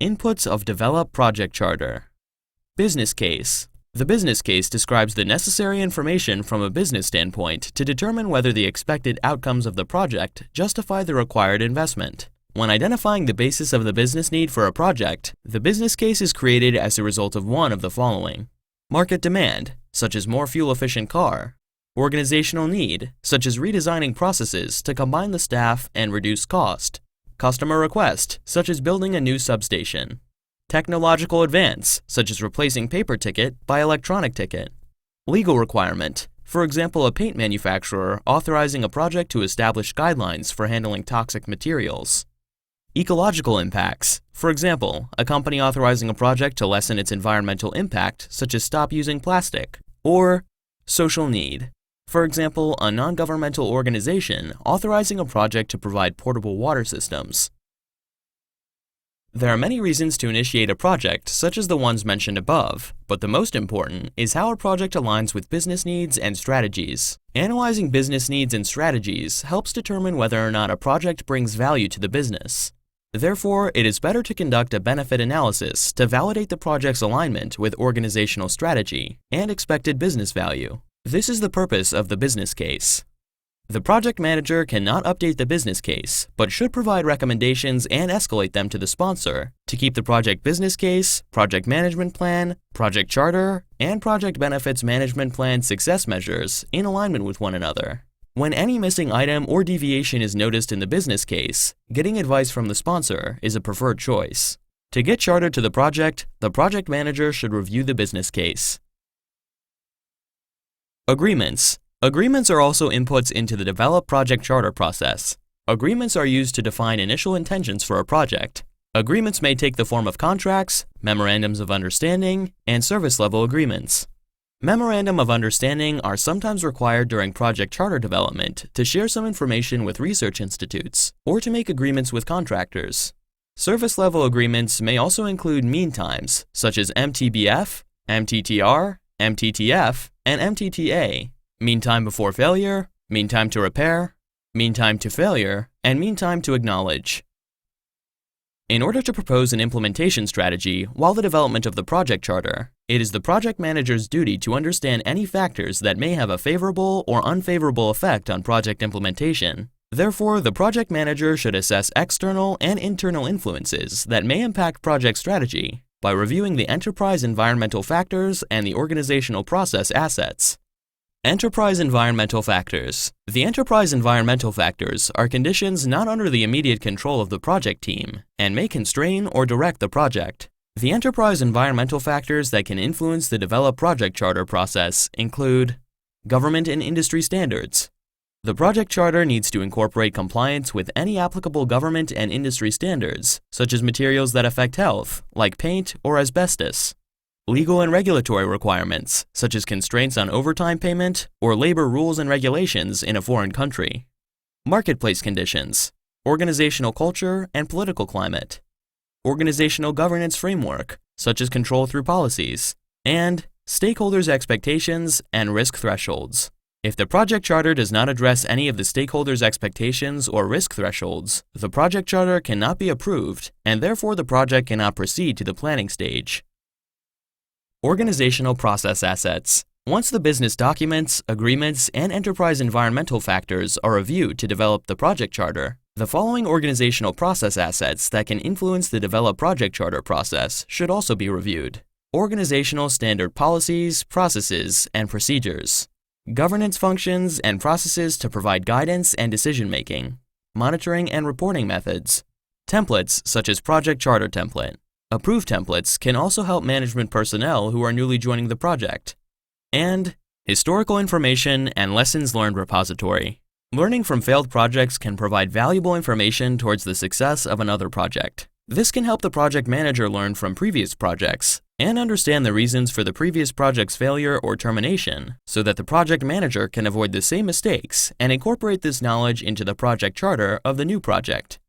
Inputs of Develop Project Charter. Business Case. The business case describes the necessary information from a business standpoint to determine whether the expected outcomes of the project justify the required investment. When identifying the basis of the business need for a project, the business case is created as a result of one of the following: market demand, such as more fuel-efficient car; organizational need, such as redesigning processes to combine the staff and reduce cost; customer request, such as building a new substation; technological advance, such as replacing paper ticket by electronic ticket; legal requirement, for example, a paint manufacturer authorizing a project to establish guidelines for handling toxic materials; ecological impacts, for example, a company authorizing a project to lessen its environmental impact, such as stop using plastic; or social need, for example, a non-governmental organization authorizing a project to provide portable water systems. There are many reasons to initiate a project, such as the ones mentioned above, but the most important is how a project aligns with business needs and strategies. Analyzing business needs and strategies helps determine whether or not a project brings value to the business. Therefore, it is better to conduct a benefit analysis to validate the project's alignment with organizational strategy and expected business value. This is the purpose of the business case. The project manager cannot update the business case, but should provide recommendations and escalate them to the sponsor to keep the project business case, project management plan, project charter, and project benefits management plan success measures in alignment with one another. When any missing item or deviation is noticed in the business case, getting advice from the sponsor is a preferred choice. To get chartered to the project manager should review the business case. Agreements. Agreements are also inputs into the Develop Project Charter process. Agreements are used to define initial intentions for a project. Agreements may take the form of contracts, memorandums of understanding, and service-level agreements. Memorandum of understanding are sometimes required during project charter development to share some information with research institutes or to make agreements with contractors. Service-level agreements may also include mean times, such as MTBF, MTTR, MTTF, and MTTA, mean time before failure, mean time to repair, mean time to failure, and mean time to acknowledge. In order to propose an implementation strategy while the development of the project charter, it is the project manager's duty to understand any factors that may have a favorable or unfavorable effect on project implementation. Therefore, the project manager should assess external and internal influences that may impact project strategy by reviewing the enterprise environmental factors and the organizational process assets. Enterprise environmental factors. The enterprise environmental factors are conditions not under the immediate control of the project team and may constrain or direct the project. The enterprise environmental factors that can influence the Develop Project Charter process include government and industry standards. The project charter needs to incorporate compliance with any applicable government and industry standards, such as materials that affect health, like paint or asbestos. Legal and regulatory requirements, such as constraints on overtime payment or labor rules and regulations in a foreign country. Marketplace conditions, organizational culture and political climate. Organizational governance framework, such as control through policies. And stakeholders' expectations and risk thresholds. If the project charter does not address any of the stakeholders' expectations or risk thresholds, the project charter cannot be approved, and therefore the project cannot proceed to the planning stage. Organizational process assets. Once the business documents, agreements, and enterprise environmental factors are reviewed to develop the project charter, the following organizational process assets that can influence the Develop Project Charter process should also be reviewed. Organizational standard policies, processes, and procedures. Governance functions and processes to provide guidance and decision-making. Monitoring and reporting methods. Templates such as Project Charter Template. Approved templates can also help management personnel who are newly joining the project. And historical information and lessons learned repository. Learning from failed projects can provide valuable information towards the success of another project. This can help the project manager learn from previous projects and understand the reasons for the previous project's failure or termination so that the project manager can avoid the same mistakes and incorporate this knowledge into the project charter of the new project.